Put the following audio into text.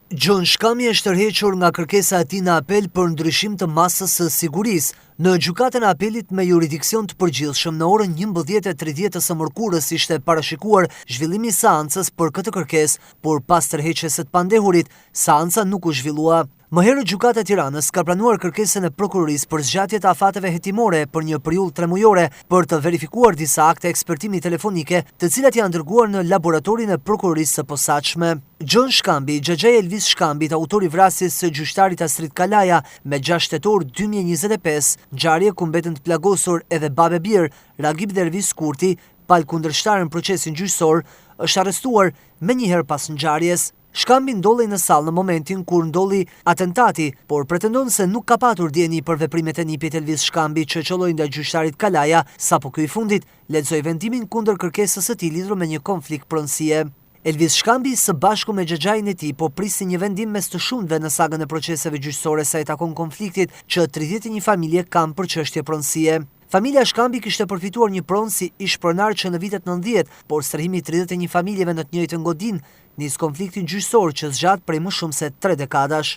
Gjon Shkami është tërhequr nga kërkesa e tij në apel për ndryshim të masës së sigurisë. Në gjykatën e apelit me jurisdiksion të përgjithshëm në orën 11:30 të së mërkurës ishte parashikuar zhvillimi i seancës për këtë kërkesë, por pas tërheqjes së të pandehurit, seanca nuk u zhvillua. Më herët Gjykata e Tiranës ka pranuar kërkesën e prokurorisë për zgjatje të afateve hetimore për një periudhë 3 mujore për të verifikuar disa akte ekspertimi telefonike, të cilat janë dërguar në laboratorin e prokurorisë së posaçme. Gjon Shkambi, xhaxhai Elvis Shkambit, autori i vrasjes së gjyqtarit Astrid Kalaja me 6 tetor 2025, ngjarje ku mbeten të plagosur edhe babe bir, Ragib Dervis Kurti, pal kundërshtar në procesin gjyqësor, është arrestuar menjëherë pas ngjarjes. Shkambi ndolli në sallë në momentin kur ndolli atentati, por pretendon se nuk ka patur dieni për veprimet e nipit Elvis Shkambi që qolloi ndaj gjyqtarit Kalaja, sapo ky i fundit lexoi vendimin kundër kërkesës së tij lidhur me një konflikt pronësie. Elvis Shkambi së bashku me xhaxhain e tij po prisin një vendim mes të shumtëve në sagën e proceseve gjyqësore sa i takon konfliktit që 31 familje kanë për çështje pronësie. Familja Shkambi kishte përfituar një pronë si ish pronar që në vitet 90, por strehimi i 31 familjeve në të njëjtën godinë nis konfliktin gjyqësor që zgjat prej më shumë se 3 dekadash.